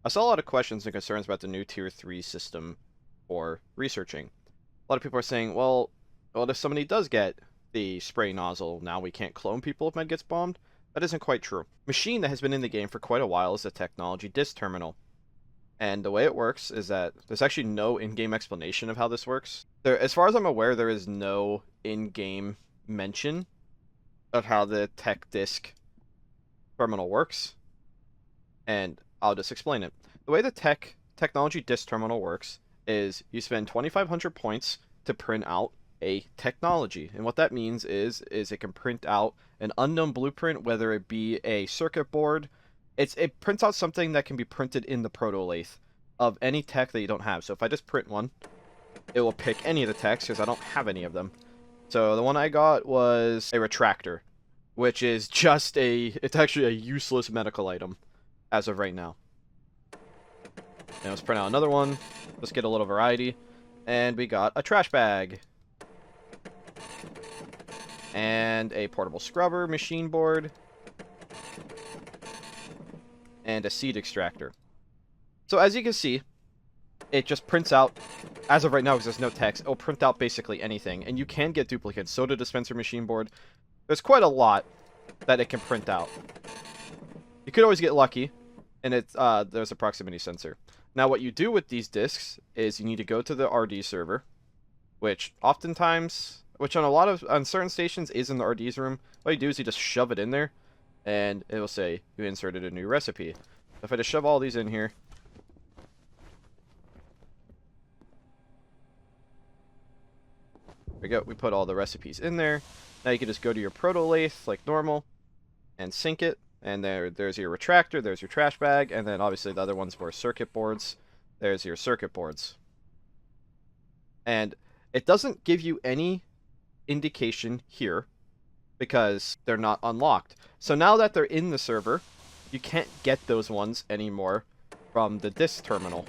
I saw a lot of questions and concerns about the new Tier 3 system for researching. A lot of people are saying, well, what if somebody does get the spray nozzle? Now we can't clone people if med gets bombed? That isn't quite true. Machine that has been in the game for quite a while is the technology disk terminal. And the way it works is that there's actually no in-game explanation of how this works. As far as I'm aware, there is no in-game mention of how the tech disk terminal works. And I'll just explain it. The way the technology disk terminal works is you spend 2,500 points to print out a technology. And what that means is it can print out an unknown blueprint, whether it be a circuit board. It prints out something that can be printed in the proto-lathe of any tech that you don't have. So if I just print one, it will pick any of the techs because I don't have any of them. So the one I got was a retractor, which is just it's actually a useless medical item as of right now. And let's print out another one. Let's get a little variety. And we got a trash bag. And a portable scrubber, machine board. And a seed extractor. So as you can see, it just prints out, as of right now because there's no text, it'll print out basically anything. And you can get duplicates. Soda dispenser, machine board. There's quite a lot that it can print out. You could always get lucky, and there's a proximity sensor. Now what you do with these disks is you need to go to the RD server, which oftentimes, on certain stations is in the RD's room. What you do is you just shove it in there, and it will say you inserted a new recipe. If I just shove all these in here, there we go, we put all the recipes in there. Now you can just go to your proto lathe like normal and sync it. And there's your retractor, there's your trash bag, and then obviously the other ones were circuit boards. There's your circuit boards. And it doesn't give you any indication here because they're not unlocked. So now that they're in the server, you can't get those ones anymore from the disk terminal.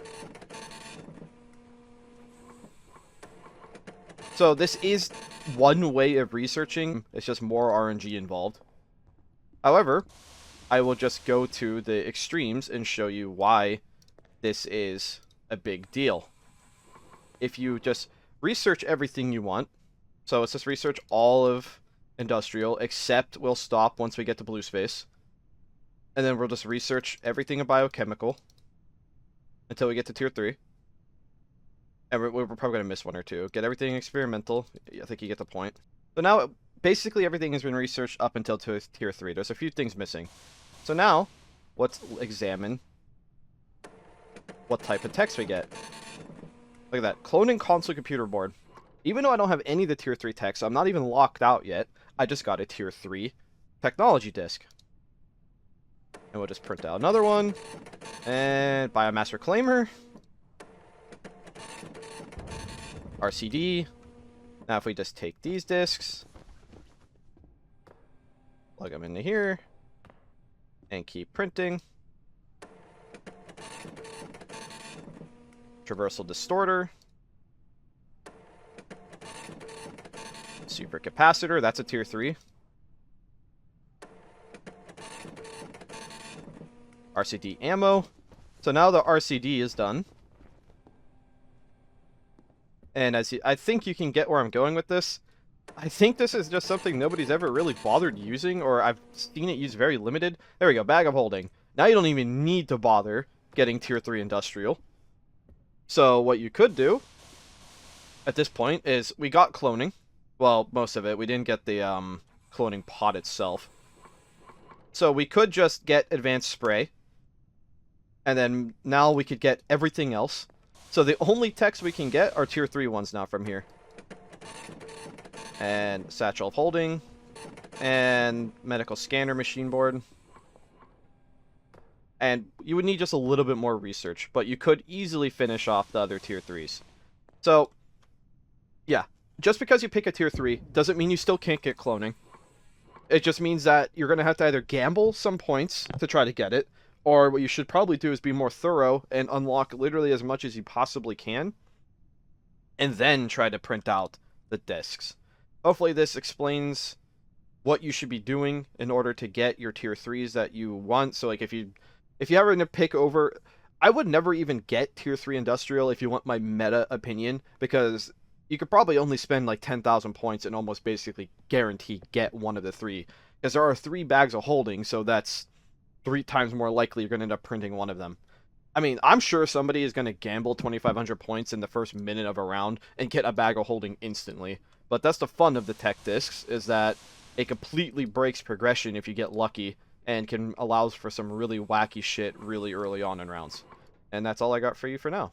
So this is one way of researching. It's just more RNG involved. However, I will just go to the extremes and show you why this is a big deal. If you just research everything you want, so let's just research all of industrial, except we'll stop once we get to blue space. And then we'll just research everything in biochemical until we get to tier 3. And we're probably going to miss one or two. Get everything experimental. I think you get the point. So now, basically everything has been researched up until tier 3. There's a few things missing. So now, let's examine what type of text we get. Look at that. Cloning console computer board. Even though I don't have any of the tier 3 text, I'm not even locked out yet. I just got a tier 3 technology disk. And we'll just print out another one. And biomass reclaimer. RCD. Now if we just take these disks, plug them into here, and keep printing. Traversal distorter. Supercapacitor, that's a tier 3. RCD ammo. So now the RCD is done. And I think you can get where I'm going with this. I think this is just something nobody's ever really bothered using, or I've seen it used very limited. There we go, bag of holding. Now you don't even need to bother getting tier 3 industrial. So what you could do at this point is we got cloning. Well, most of it. We didn't get the cloning pod itself. So we could just get advanced spray. And then now we could get everything else. So the only techs we can get are tier 3 ones now from here. And satchel of holding. And medical scanner machine board. And you would need just a little bit more research. But you could easily finish off the other tier 3s. So, yeah. Just because you pick a tier 3 doesn't mean you still can't get cloning. It just means that you're going to have to either gamble some points to try to get it. Or what you should probably do is be more thorough and unlock literally as much as you possibly can. And then try to print out the discs. Hopefully this explains what you should be doing in order to get your tier 3s that you want. So like if you ever to pick over, I would never even get tier 3 industrial if you want my meta opinion, because you could probably only spend like 10,000 points and almost basically guarantee get one of the three. Because there are 3 bags of holding, so that's 3 times more likely you're going to end up printing one of them. I mean, I'm sure somebody is going to gamble 2,500 points in the first minute of a round and get a bag of holding instantly. But that's the fun of the tech discs, is that it completely breaks progression if you get lucky, and can allows for some really wacky shit really early on in rounds. And that's all I got for you for now.